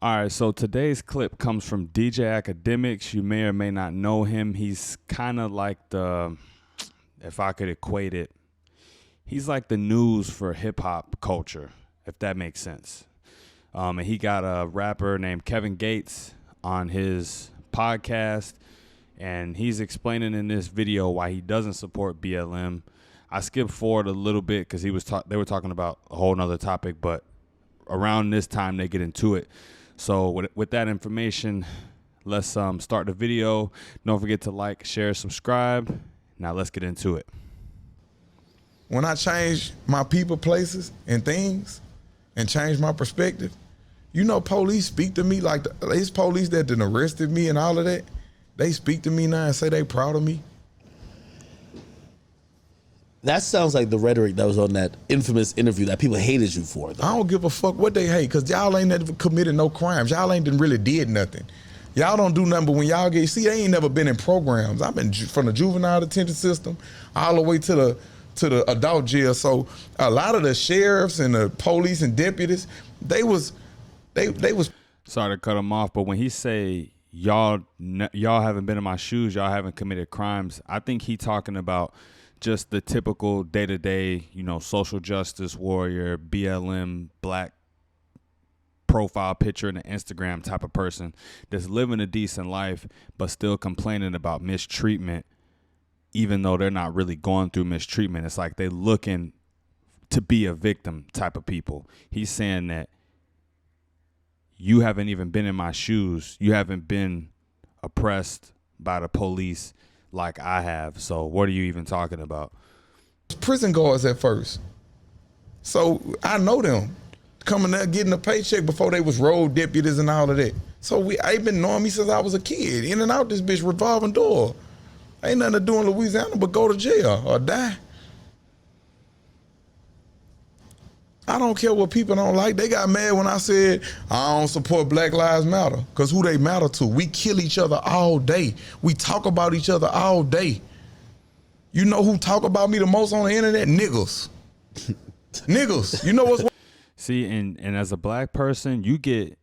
All right, so today's clip comes from DJ Academics. You may or may not know him. He's kind of like if I could equate it, he's like the news for hip hop culture, if that makes sense. And he got a rapper named Kevin Gates on his podcast, and he's explaining in this video why he doesn't support BLM. I skipped forward a little bit because they were talking about a whole nother topic, but around this time they get into it. So with that information, let's start the video. Don't forget to like, share, subscribe. Now let's get into it. When I change my people, places, and things, and change my perspective, you know, police speak to me like these police that done arrested me and all of that. They speak to me now and say they proud of me. That sounds like the rhetoric that was on that infamous interview that people hated you for, though. I don't give a fuck what they hate, because y'all ain't never committed no crimes. Y'all ain't really did nothing. Y'all don't do nothing, but when y'all see, they ain't never been in programs. I've been from the juvenile detention system all the way to the adult jail. So a lot of the sheriffs and the police and deputies, they was. Sorry to cut him off, but when he say y'all haven't been in my shoes, y'all haven't committed crimes, I think he talking about just the typical day-to-day, social justice warrior, BLM, black profile picture in an Instagram type of person that's living a decent life but still complaining about mistreatment, even though they're not really going through mistreatment. It's like they looking to be a victim type of people. He's saying that you haven't even been in my shoes. You haven't been oppressed by the police like I have. So what are you even talking about? Prison guards at first. So I know them coming there getting a paycheck before they was road deputies and all of that. So I've been knowing me since I was a kid. In and out this bitch revolving door. Ain't nothing to do in Louisiana but go to jail or die. I don't care what people don't like. They got mad when I said I don't support Black Lives Matter, because who they matter to? We kill each other all day. We talk about each other all day. You know who talk about me the most on the internet? Niggas. Niggas. You know what's... See, and as a black person, you get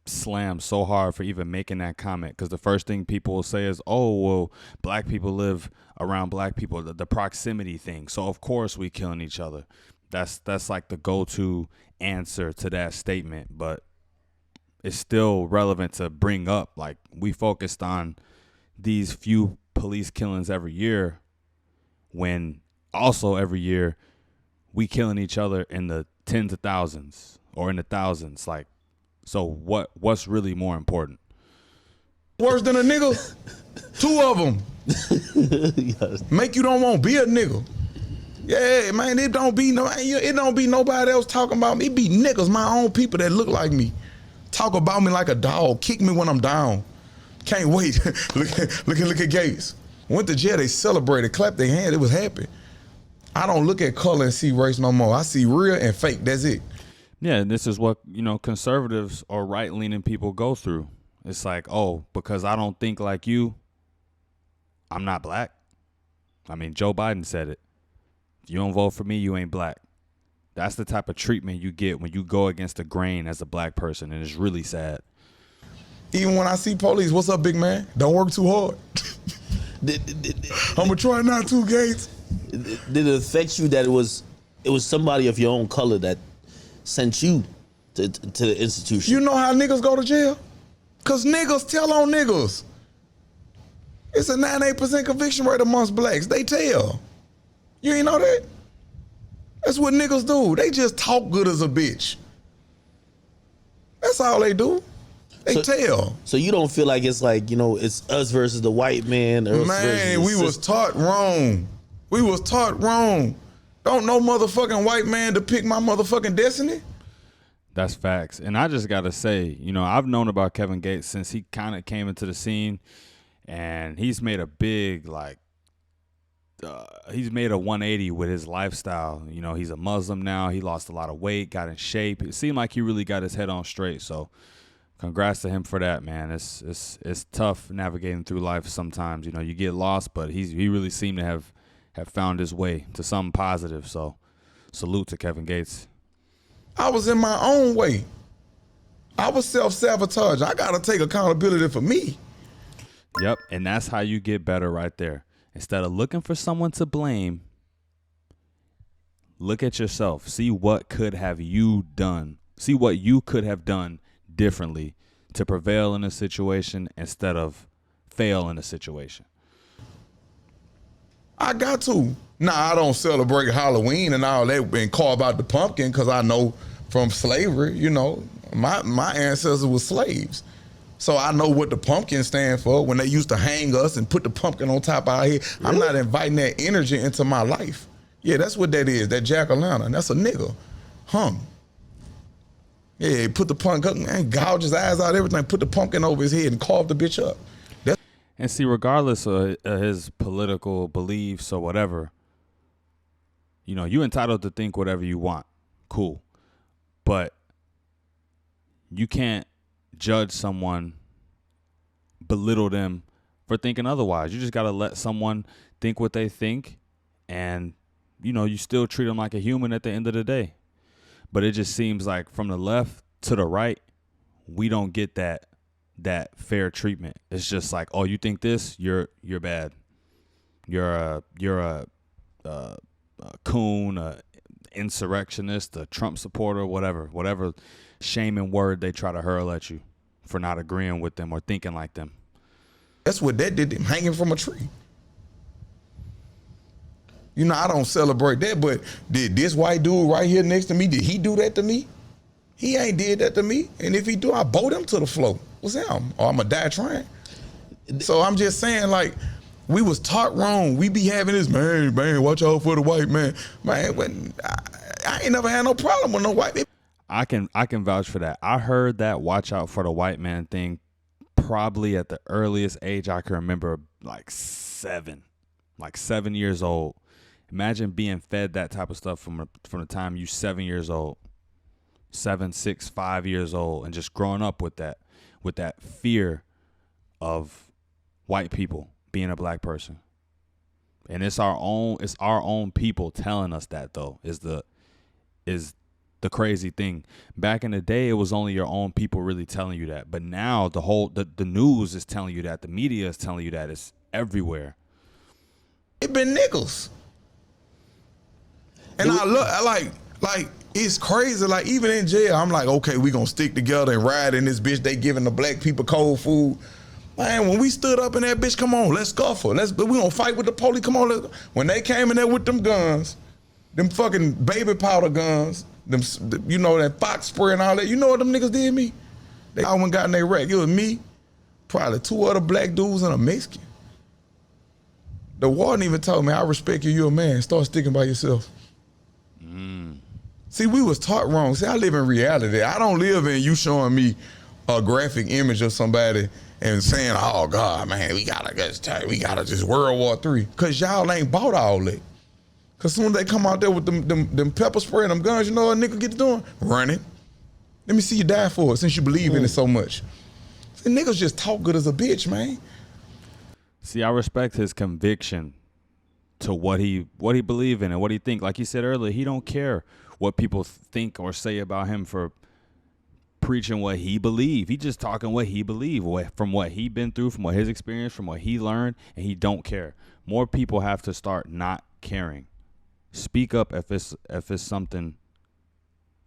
slammed so hard for even making that comment, because the first thing people will say is, oh, well, black people live around black people, the proximity thing. So of course we killing each other. That's like the go-to answer to that statement, but it's still relevant to bring up. Like, we focused on these few police killings every year, when also every year we killing each other in the tens of thousands or in the thousands. Like, so what's really more important? Worse than a nigga? Two of them. Yes. Make you don't want to be a nigga. Yeah, man, it don't be nobody else talking about me. It be niggas, my own people that look like me. Talk about me like a dog. Kick me when I'm down. Can't wait. look at Gates. Went to jail, they celebrated, clapped their hands, it was happy. I don't look at color and see race no more. I see real and fake, that's it. Yeah, and this is what, conservatives or right-leaning people go through. It's like, oh, because I don't think like you, I'm not black. I mean, Joe Biden said it. If you don't vote for me, you ain't black. That's the type of treatment you get when you go against the grain as a black person, and it's really sad. Even when I see police, what's up, big man? Don't work too hard. I'm gonna try not to, Gates. Did it affect you that it was somebody of your own color that sent you to the institution? You know how niggas go to jail? Cause niggas tell on niggas. It's a 98% conviction rate amongst blacks. They tell. You ain't know that? That's what niggas do. They just talk good as a bitch. That's all they do. They tell. So you don't feel like it's like, it's us versus the white man? Or man, we was taught wrong. We was taught wrong. Don't no motherfucking white man depict my motherfucking destiny. That's facts. And I just got to say, I've known about Kevin Gates since he kind of came into the scene, and he's made a big, he's made a 180 with his lifestyle. He's a Muslim now. He lost a lot of weight, got in shape. It seemed like he really got his head on straight. So congrats to him for that, man. It's tough navigating through life sometimes. You get lost, but he really seemed to have found his way to something positive. So salute to Kevin Gates. I was in my own way. I was self-sabotage. I gotta take accountability for me. Yep, and that's how you get better right there. Instead of looking for someone to blame, look at yourself. See what could have you done. See what you could have done differently to prevail in a situation instead of fail in a situation. I got to. Nah, I don't celebrate Halloween and all that and carve out the pumpkin because I know from slavery, you know, my ancestors were slaves. So I know what the pumpkin stand for when they used to hang us and put the pumpkin on top of our head. Really? I'm not inviting that energy into my life. Yeah, that's what that is, that jack-o'-lantern. That's a nigga. Hung. Yeah, put the pumpkin, and gouge his eyes out, everything, put the pumpkin over his head and carve the bitch up. And see, regardless of his political beliefs or whatever, you know, you're entitled to think whatever you want. Cool. But you can't judge someone, belittle them for thinking otherwise. You just got to let someone think what they think, and, you know, you still treat them like a human at the end of the day. But it just seems like from the left to the right, we don't get that fair treatment. It's just like, oh, you think this, you're bad. You're a coon, a insurrectionist, a Trump supporter, whatever shaming word they try to hurl at you for not agreeing with them or thinking like them. That's what that did, them hanging from a tree. You know, I don't celebrate that, but did this white dude right here next to me, did he do that to me? He ain't did that to me. And if he do, I bolt him to the floor. What's him? Or I'm going to die trying. So I'm just saying, like, we was taught wrong. We be having this, man, watch out for the white man. Man, when I ain't never had no problem with no white man. I can vouch for that. I heard that watch out for the white man thing probably at the earliest age I can remember, like 7 years old. Imagine being fed that type of stuff from the time you 7 years old, 7, 6, 5 years old, and just growing up with that fear of white people, being a black person. And it's our own people telling us that, though, is the crazy thing. Back in the day, it was only your own people really telling you that. But now the news is telling you that, the media is telling you that, it's everywhere. It been niggas. And I look, like it's crazy. Like, even in jail, I'm like, okay, we gonna stick together and ride in this bitch. They giving the black people cold food. Man, when we stood up in that bitch, come on, let's scuffle. We gonna fight with the police. Come on, when they came in there with them guns, them fucking baby powder guns, them, you know, that fox spray and all that. You know what them niggas did me? They all went got in their rack. It was me, probably 2 other black dudes and a Mexican. The warden even told me, I respect you, you're a man. Start sticking by yourself. See, we was taught wrong. See, I live in reality. I don't live in you showing me a graphic image of somebody and saying, oh God, man, we gotta just World War III. Cause y'all ain't bought all that. Cause soon as they come out there with them pepper spray and them guns, you know what a nigga get to doing? Running. Let me see you die for it since you believe in it so much. See, niggas just talk good as a bitch, man. See, I respect his conviction to what he believe in and what he think. Like you said earlier, he don't care what people think or say about him for preaching what he believe. He just talking what he believe, from what he been through, from what his experience, from what he learned, and he don't care. More people have to start not caring. Speak up if it's something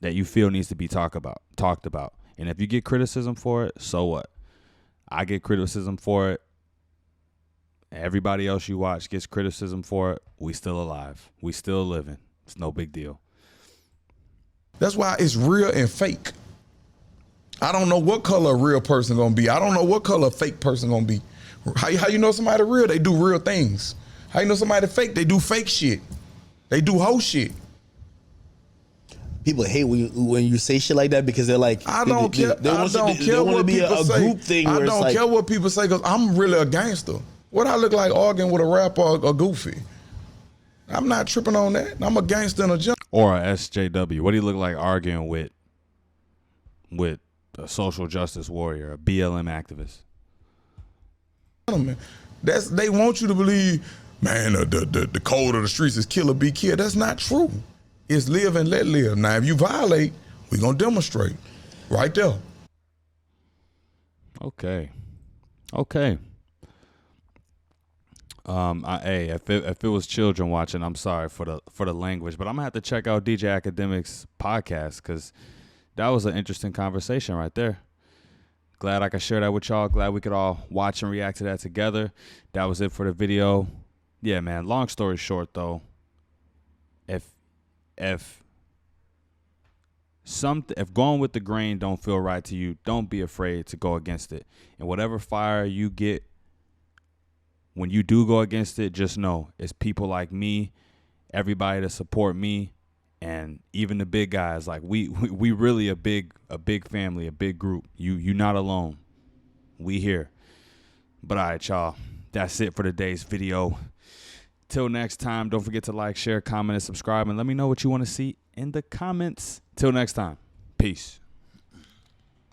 that you feel needs to be talked about. And if you get criticism for it, so what? I get criticism for it. Everybody else you watch gets criticism for it. We still alive. We still living. It's no big deal. That's why it's real and fake. I don't know what color a real person gonna be. I don't know what color a fake person gonna be. How you know somebody real? They do real things. How you know somebody fake? They do fake shit. They do whole shit. People hate when you say shit like that because they're like, I don't care. They I don't care what people say. Group thing I where don't care what people say because I'm really a gangster. What I look like arguing with a rapper or Goofy? I'm not tripping on that. I'm a gangster and a jump. Or a SJW. What do you look like arguing with a social justice warrior, a BLM activist? They want you to believe, man, the code of the streets is kill or be killed. That's not true. It's live and let live. Now, if you violate, we're going to demonstrate right there. Okay. If it was children watching, I'm sorry for the language, but I'm gonna have to check out DJ Academic's podcast because that was an interesting conversation right there. Glad I could share that with y'all. Glad we could all watch and react to that together. That was it for the video. Yeah, man. Long story short, though, if going with the grain don't feel right to you, don't be afraid to go against it. And whatever fire you get when you do go against it, just know it's people like me, everybody to support me, and even the big guys. Like we really a big family, a big group. You not alone. We here. But all right, y'all. That's it for today's video. Till next time, don't forget to like, share, comment, and subscribe, and let me know what you want to see in the comments. Till next time. Peace.